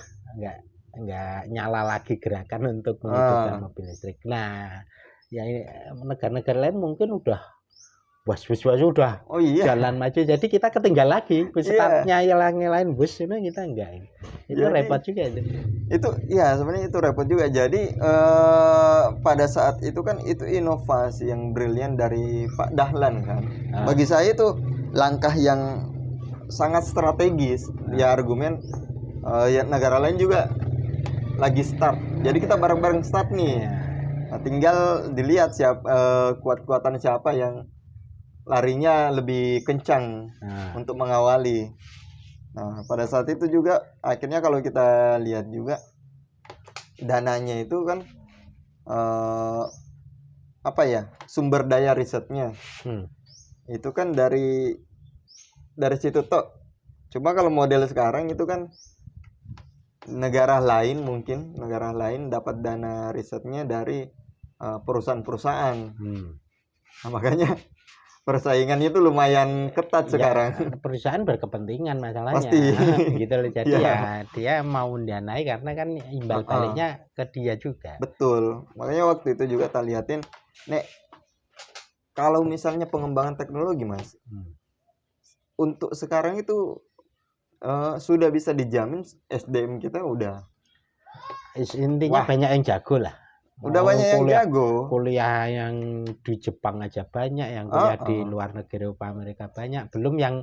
nggak nyala lagi gerakan untuk menghidupkan mobil listrik. Nah, ya negara-negara lain mungkin udah bus udah jalan maju, jadi kita ketinggal lagi. Startnya yang lain bus ini kita enggak. Itu jadi, repot juga itu ya sebenarnya itu repot juga. Jadi pada saat itu kan itu inovasi yang brilian dari Pak Dahlan kan. Bagi saya itu langkah yang sangat strategis. Ya argumen ya negara lain juga lagi start, jadi kita bareng-bareng start nih. Nah, tinggal dilihat kuat-kuatan siapa yang larinya lebih kencang untuk mengawali. Nah, pada saat itu juga akhirnya kalau kita lihat juga dananya itu kan sumber daya risetnya itu kan dari situ toh. Cuma kalau model sekarang itu kan negara lain dapat dana risetnya dari perusahaan-perusahaan. Nah, makanya persaingannya itu lumayan ketat sekarang. Perusahaan berkepentingan masalahnya. Pasti. Gitu loh. Jadi ya dia mau mendanai karena kan imbal baliknya ke dia juga. Betul. Makanya waktu itu juga tak liatin, Nek, kalau misalnya pengembangan teknologi Mas, untuk sekarang itu sudah bisa dijamin SDM kita udah. Intinya banyak yang jago lah. Udah banyak yang jago. Kuliah yang di Jepang aja banyak, yang kuliah di luar negeri Amerika banyak. Belum yang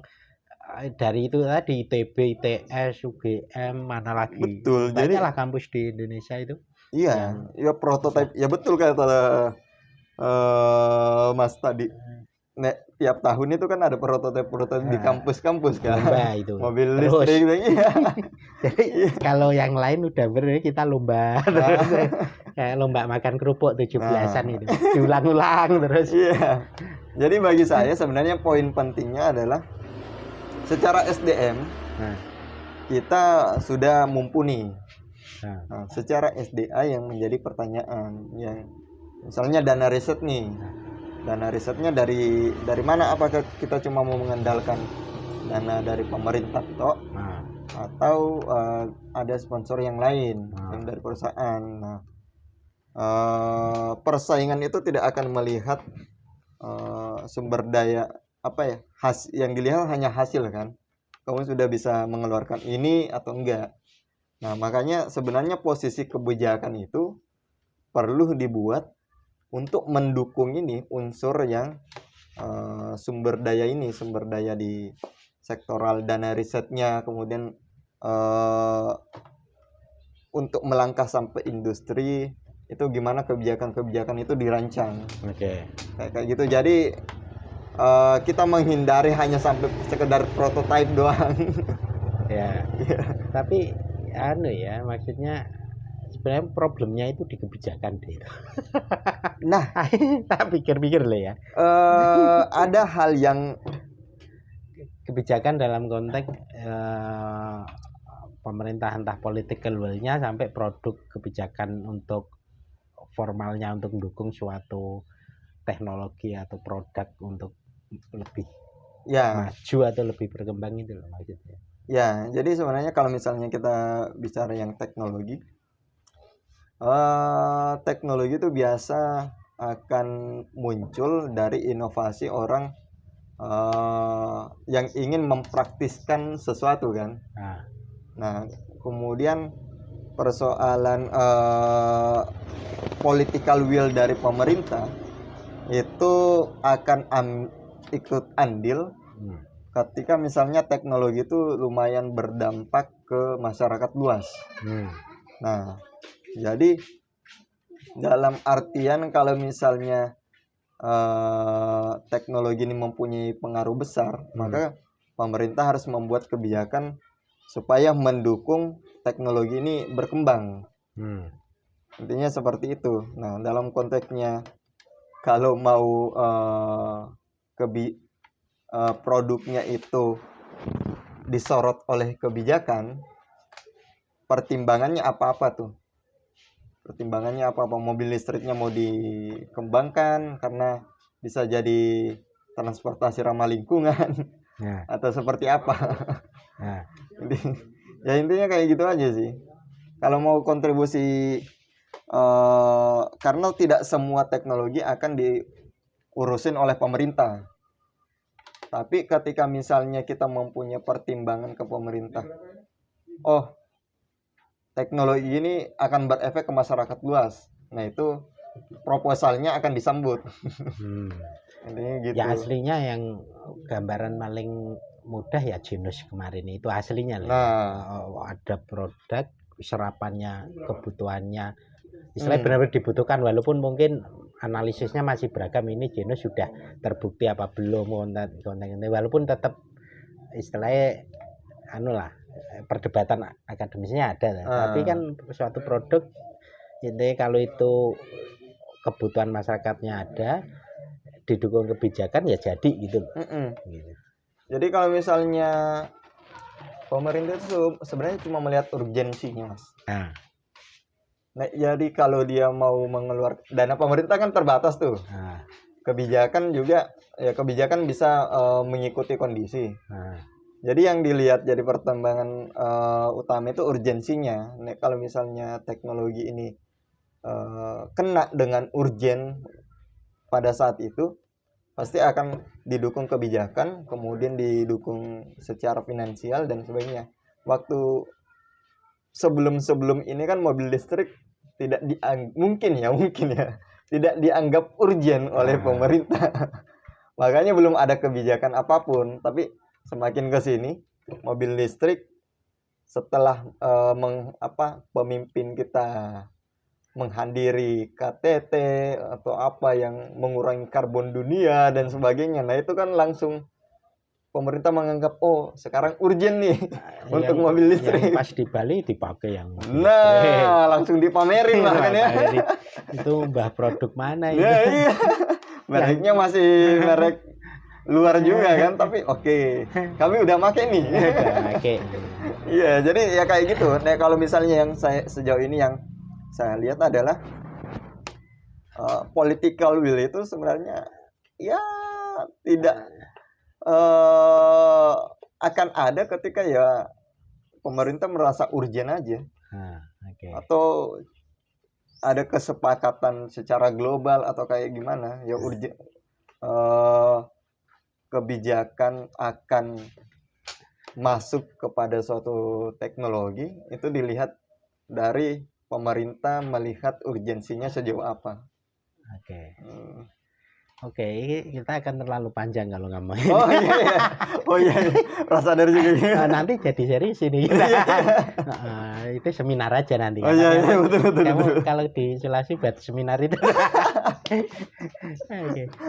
dari itu tadi ITB, ITS, UGM, mana lagi. Betul. Banyaklah kampus di Indonesia itu. Iya, ya prototipe. Ya betul kata Mas tadi. Tiap tahun itu kan ada prototipe di kampus-kampus kan. Lomba itu. Mobil listrik gitu. Iya. Jadi kalau yang lain udah kita lomba terus kayak lomba makan kerupuk 17-an itu. Diulang-ulang terus. Iya. Jadi bagi saya sebenarnya poin pentingnya adalah secara SDM kita sudah mumpuni. Nah, secara SDA yang menjadi pertanyaan yang misalnya dana riset nih. Dana risetnya dari mana? Apakah kita cuma mau mengandalkan dana dari pemerintah atau ada sponsor yang lain yang dari perusahaan? Nah, persaingan itu tidak akan melihat sumber daya yang dilihat hanya hasil kan. Kamu sudah bisa mengeluarkan ini atau enggak. Nah, makanya sebenarnya posisi kebijakan itu perlu dibuat untuk mendukung ini unsur yang sumber daya di sektoral dana risetnya, kemudian untuk melangkah sampai industri itu gimana kebijakan-kebijakan itu dirancang. Kayak gitu. Jadi kita menghindari hanya sampai sekedar prototipe doang. Ya. Tapi maksudnya sebenarnya problemnya itu di kebijakan deh. Nah, tak pikir-pikir lah ya. Ada hal yang kebijakan dalam konteks pemerintah entah political will-nya sampai produk kebijakan untuk formalnya untuk mendukung suatu teknologi atau produk untuk lebih maju atau lebih berkembang itu loh maksudnya. Ya, jadi sebenarnya kalau misalnya kita bicara yang teknologi itu biasa akan muncul dari inovasi orang yang ingin mempraktiskan sesuatu kan. Nah, kemudian persoalan political will dari pemerintah itu akan ikut andil ketika misalnya teknologi itu lumayan berdampak ke masyarakat luas. Nah, jadi dalam artian kalau misalnya teknologi ini mempunyai pengaruh besar, maka pemerintah harus membuat kebijakan supaya mendukung teknologi ini berkembang. Intinya seperti itu. Nah, dalam konteksnya kalau mau produknya itu disorot oleh kebijakan, pertimbangannya apa-apa tuh? Pertimbangannya apa-apa? Mobil listriknya mau dikembangkan karena bisa jadi transportasi ramah lingkungan, atau seperti apa? Ya intinya kayak gitu aja sih. Kalau mau kontribusi, karena tidak semua teknologi akan diurusin oleh pemerintah. Tapi ketika misalnya kita mempunyai pertimbangan ke pemerintah, teknologi ini akan berefek ke masyarakat luas. Nah, itu proposalnya akan disambut. Intinya gitu. Ya aslinya yang gambaran paling mudah ya Genus kemarin itu aslinya ada produk serapannya, kebutuhannya istilahnya benar-benar dibutuhkan, walaupun mungkin analisisnya masih beragam, ini Genus sudah terbukti apa belum konten walaupun tetap istilahnya perdebatan akademisnya ada tapi kan suatu produk ini kalau itu kebutuhan masyarakatnya ada, didukung kebijakan ya jadi gitu. Gitu. Jadi kalau misalnya pemerintah itu sebenarnya cuma melihat urgensinya, Mas. Nah, jadi kalau dia mau mengeluarkan dana pemerintah kan terbatas tuh. Kebijakan juga kebijakan bisa mengikuti kondisi. Jadi yang dilihat jadi pertimbangan utama itu urgensinya. Nah, kalau misalnya teknologi ini kena dengan urgen pada saat itu, pasti akan didukung kebijakan, kemudian didukung secara finansial dan sebagainya. Waktu sebelum ini kan mobil listrik mungkin ya tidak dianggap urgen oleh pemerintah. Makanya belum ada kebijakan apapun. Tapi semakin ke sini mobil listrik setelah pemimpin kita menghadiri KTT atau apa yang mengurangi karbon dunia dan sebagainya. Nah, itu kan langsung pemerintah menganggap sekarang urgen nih untuk mobil listrik. Yang pas di Bali dipakai yang langsung dipamerin lah kan ya. Itu mbah produk mana itu? Iya. Mereknya masih merek luar juga kan, tapi kami udah pakai nih. Iya, jadi ya kayak gitu. Nah, kalau misalnya yang sejauh ini yang saya lihat adalah political will itu sebenarnya ya tidak akan ada ketika ya pemerintah merasa urgen aja. Atau ada kesepakatan secara global atau kayak gimana ya urgen, kebijakan akan masuk kepada suatu teknologi itu dilihat dari pemerintah melihat urgensinya sejauh apa. Oke, kita akan terlalu panjang kalau ngomong. Iya. Rasa dari juga. Nanti jadi series ini. Itu seminar aja nanti. Betul. Kalau di Sulawesi buat seminar itu.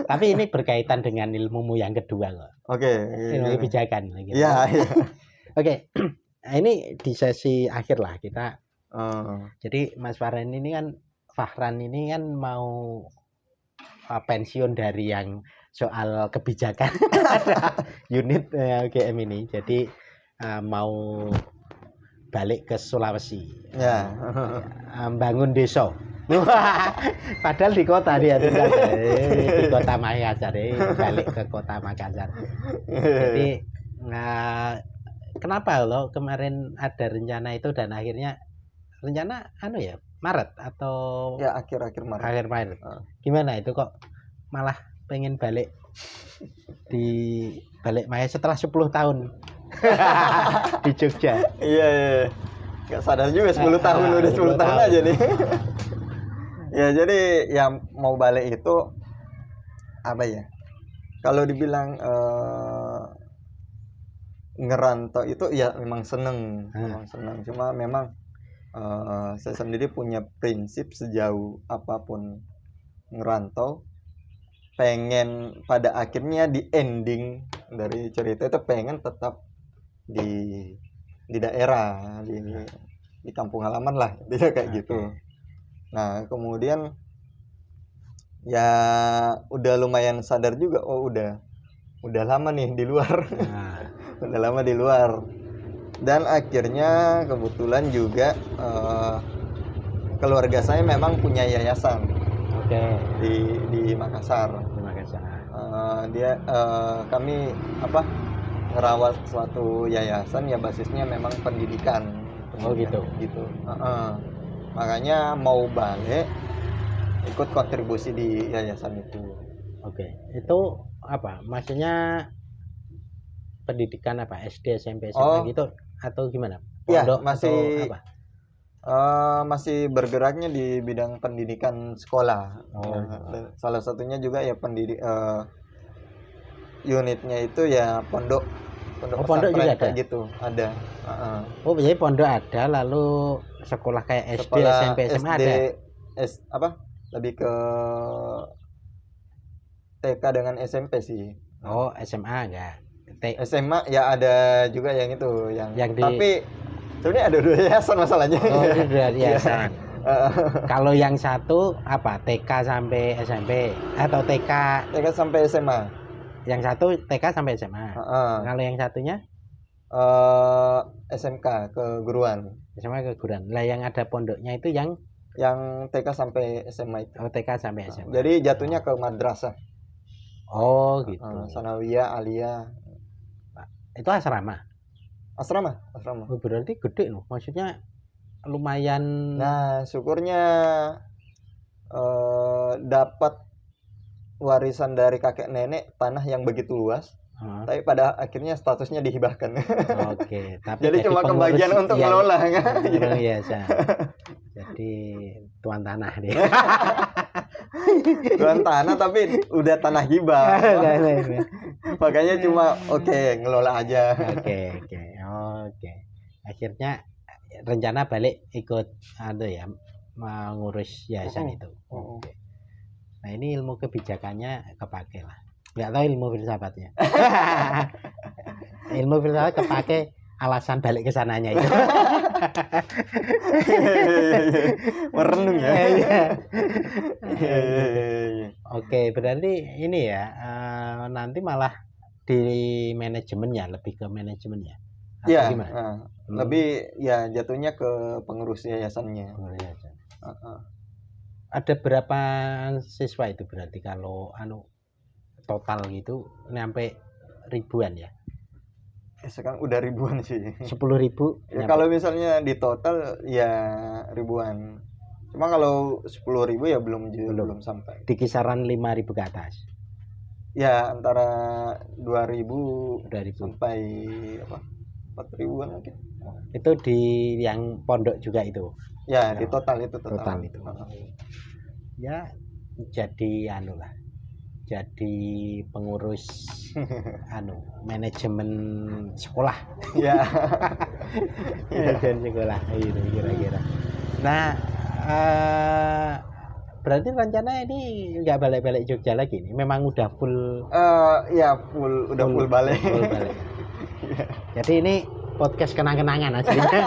Tapi ini berkaitan dengan ilmumu yang kedua kok. Ilmu kebijakan. Iya. Oke. Ini di sesi akhir lah kita. Jadi Mas Fahran ini kan mau pensiun dari yang soal kebijakan unit GM ini, jadi mau balik ke Sulawesi, bangun desa. Padahal di kota dia tinggal di kota Makassar, balik ke kota Makassar. Jadi kenapa lo kemarin ada rencana itu dan akhirnya rencana Maret atau ya akhir Maret. Gimana itu kok malah pengen balik Maya setelah 10 tahun di Jogja? Iya. Gak sadar juga 10 tahun udah 10 tahun aja nih. Ya jadi yang mau balik itu apa ya? Kalau dibilang ngerantau itu ya memang seneng. Cuma memang saya sendiri punya prinsip sejauh apapun ngerantau, pengen pada akhirnya di ending dari cerita itu pengen tetap di daerah, di kampung halaman lah, tidak kayak gitu. Nah kemudian ya udah lumayan sadar juga, udah lama nih di luar. Udah lama di luar. Dan akhirnya kebetulan juga keluarga saya memang punya yayasan di Makassar. Kami ngerawat suatu yayasan ya basisnya memang pendidikan. Gitu. Makanya mau balik ikut kontribusi di yayasan itu. Itu apa? Maksudnya pendidikan apa? SD, SMP, SMA gitu atau gimana? Pondok masih apa? Masih bergeraknya di bidang pendidikan sekolah. Salah satunya juga ya unitnya itu ya pondok juga ada gitu, ada. Jadi pondok ada, lalu sekolah kayak SD, SMP, SMA ada. Lebih ke TK dengan SMP sih. SMA enggak. SMA ya ada juga yang itu tapi sebenarnya ada 2 yayasan masalahnya. Ada yayasan. Kalau yang satu apa? TK sampai SMP atau TK sampai SMA. Yang satu TK sampai SMA. Kalau yang satunya SMK keguruan. SMA keguruan. Lah yang ada pondoknya itu yang TK sampai SMA itu. TK sampai SMA. Jadi jatuhnya ke madrasah. Gitu. Sanawiyah, aliyah. Itu asrama. Berarti gede loh. Maksudnya lumayan. Nah, syukurnya dapat warisan dari kakek nenek tanah yang begitu luas. Oh. tapi pada akhirnya statusnya dihibahkan. Oke, tapi Jadi cuma pengurus kebagian untuk ya, ngelola. ya, jadi tuan tanah dia. Tuan tanah tapi udah tanah hibah. Makanya cuma oke, ngelola aja. Oke. Akhirnya rencana balik ikut ya mengurus yayasan itu. Oke. Nah, ini ilmu kebijakannya kepake lah. Nggak tahu ilmu filsafatnya. Ilmu filsafat kepake alasan balik ke sananya itu. Merenung ya. Oke, berarti ini ya nanti malah di manajemennya, lebih ke manajemennya. Iya, lebih ya jatuhnya ke pengurus yayasannya. Ada berapa siswa itu berarti kalau total gitu nyampe ribuan ya? Sekarang udah ribuan sih. 10.000. Ya, kalau misalnya di total ya ribuan. Cuma kalau 10.000 ya belum sampai. Di kisaran 5.000 ke atas. Ya antara 2.000 sampai 4.000-an mungkin. Itu di yang pondok juga itu. Ya, di total itu. Ya jadi lah. Jadi pengurus manajemen sekolah. Ya. Manajemen sekolah itu kira-kira. Nah, berarti rencana ini nggak balik-balik Jogja lagi nih. Memang udah full. Ya full balik. Full balik. Jadi ini podcast kenang-kenangan aslinya.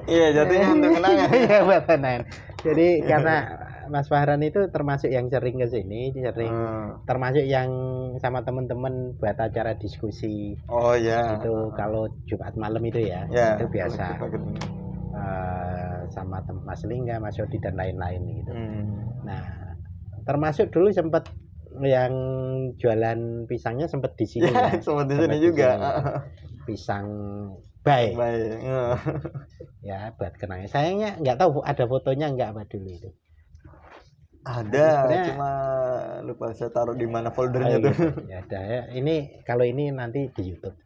Iya, jatuhnya untuk kenangan. Iya, buat kenangan. Jadi karena Mas Fahran itu termasuk yang sering ke sini, termasuk yang sama teman-teman buat acara diskusi. Oh ya. Itu kalau Jumat malam itu ya, itu biasa. Sama Mas Lingga, Mas Yodi dan lain-lain gitu. Nah, termasuk dulu sempat yang jualan pisangnya sempat di sini ya. Sempat di sini juga. Pisang baik. Ya, buat kenangan. Sayangnya nggak tahu ada fotonya nggak apa dulu itu. Ada, cuma lupa saya taruh di mana foldernya tuh. Ya ada ya. Ini kalau ini nanti di YouTube.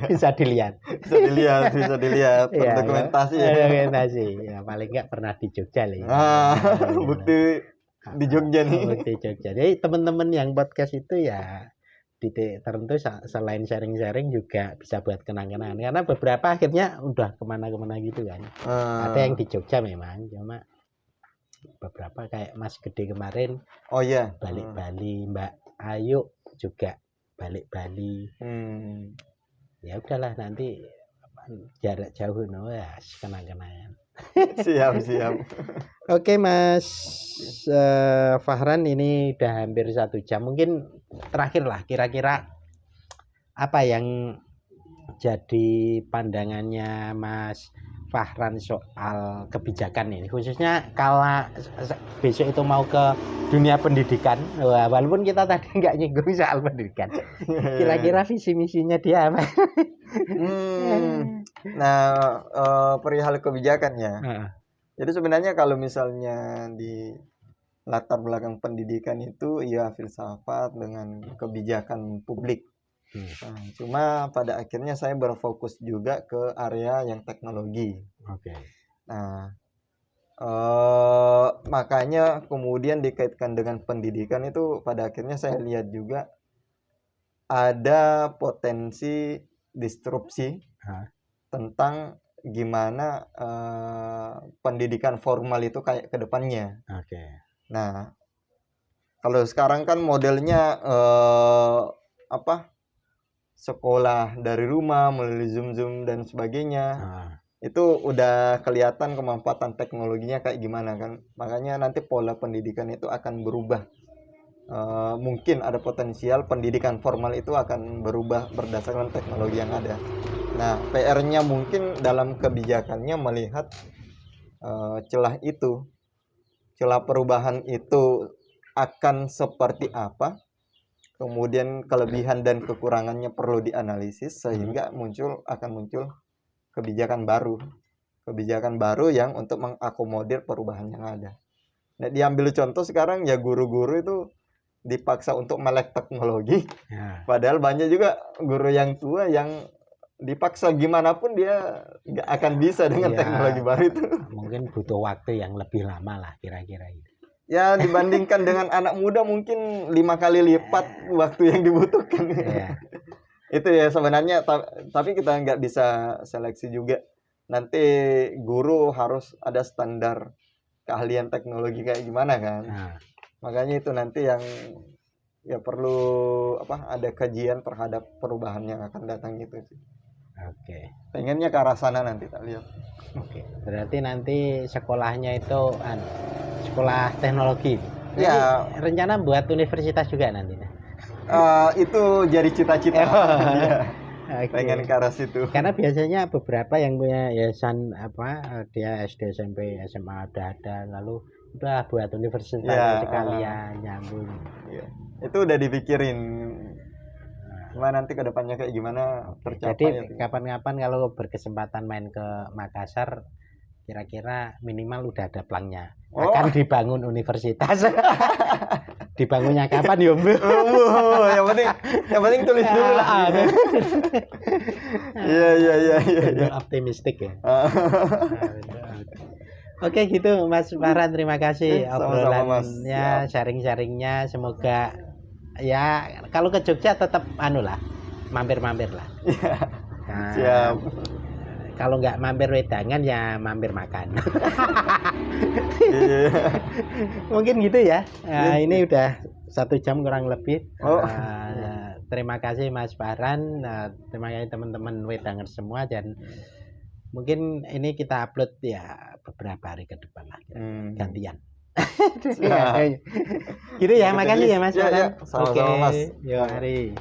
Bisa dilihat. Bisa dilihat. Dokumentasi ya. Dokumentasi. Ya paling nggak pernah di Jogja lah. Bukti di Jogja nih. Bukti Jogja. Jadi teman-teman yang podcast itu ya titik tertentu selain sharing-sharing juga bisa buat kenang-kenangan. Karena beberapa akhirnya udah kemana-kemana gitu kan. Ada yang di Jogja memang, cuma beberapa kayak Mas Gede kemarin. Oh iya. Balik Bali, Mbak Ayu juga balik Bali. Ya udahlah nanti jarak jauh ya kenang-kenangan. Siap. Oke Mas Fahran, ini udah hampir 1 jam. Mungkin terakhir lah, kira-kira apa yang jadi pandangannya Mas Fahran soal kebijakan ini, khususnya kalau besok itu mau ke dunia pendidikan. Walaupun kita tadi nggak nyinggung soal pendidikan, kira-kira visi misinya dia apa? Nah, perihal kebijakannya. Jadi sebenarnya kalau misalnya di latar belakang pendidikan itu ya filsafat dengan kebijakan publik. Nah, cuma pada akhirnya saya berfokus juga ke area yang teknologi. Nah, makanya kemudian dikaitkan dengan pendidikan itu pada akhirnya saya lihat juga ada potensi disrupsi tentang gimana pendidikan formal itu kayak ke depannya. Nah, kalau sekarang kan modelnya sekolah dari rumah melalui Zoom dan sebagainya. Itu udah kelihatan kemanfaatan teknologinya kayak gimana kan. Makanya nanti pola pendidikan itu akan berubah. Mungkin ada potensial pendidikan formal itu akan berubah berdasarkan teknologi yang ada. Nah, PR-nya mungkin dalam kebijakannya melihat celah perubahan itu akan seperti apa, kemudian kelebihan dan kekurangannya perlu dianalisis sehingga akan muncul kebijakan baru yang untuk mengakomodir perubahan yang ada. Nah, diambil contoh sekarang ya guru-guru itu dipaksa untuk melek teknologi. Ya. Padahal banyak juga guru yang tua yang dipaksa gimana pun dia nggak akan bisa dengan Ya, teknologi baru itu. mungkin butuh waktu yang lebih lama lah kira-kira itu. Ya dibandingkan dengan anak muda mungkin 5 kali lipat waktu yang dibutuhkan. Ya. Itu ya sebenarnya, tapi kita nggak bisa seleksi juga. Nanti guru harus ada standar keahlian teknologi kayak gimana kan. Nah, Makanya itu nanti yang ya perlu ada kajian terhadap perubahan yang akan datang gitu sih. oke. Pengennya ke arah sana nanti tak lihat. Oke. Berarti nanti sekolahnya itu sekolah teknologi. Nanti Ya. rencana buat universitas juga nanti. Itu jadi cita-cita. Ya, Oke. pengen ke arah situ. Karena biasanya beberapa yang punya yayasan dia SD, SMP, SMA udah ada, lalu udah buat universitas Ya, sekalian nyambung. Ya. Itu udah dipikirin. Cuma nanti ke depannya kayak gimana tercapai. Jadi ya. kapan-kapan kalau berkesempatan main ke Makassar, kira-kira minimal udah ada plangnya. Akan dibangun universitas. Dibangunnya kapan ya, Mbak? yang penting tulis dulu lah. Iya. Optimistik ya. Oke gitu Mas Farhan, terima kasih Sama-sama, Mas. obrolannya, sharing-sharingnya. Semoga ya kalau ke Jogja tetap mampir-mampir lah. Nah, Siap. kalau nggak mampir wedangan ya mampir makan. Iya. Mungkin gitu ya. Ini udah 1 jam kurang lebih. Terima kasih Mas Farhan. Terima kasih teman-teman wedanger semua, dan mungkin ini kita upload ya beberapa hari ke depan lah. Gantian. Gitu ya, makasih ya Mas Farhan. Sama-sama, Mas. Yo, hari.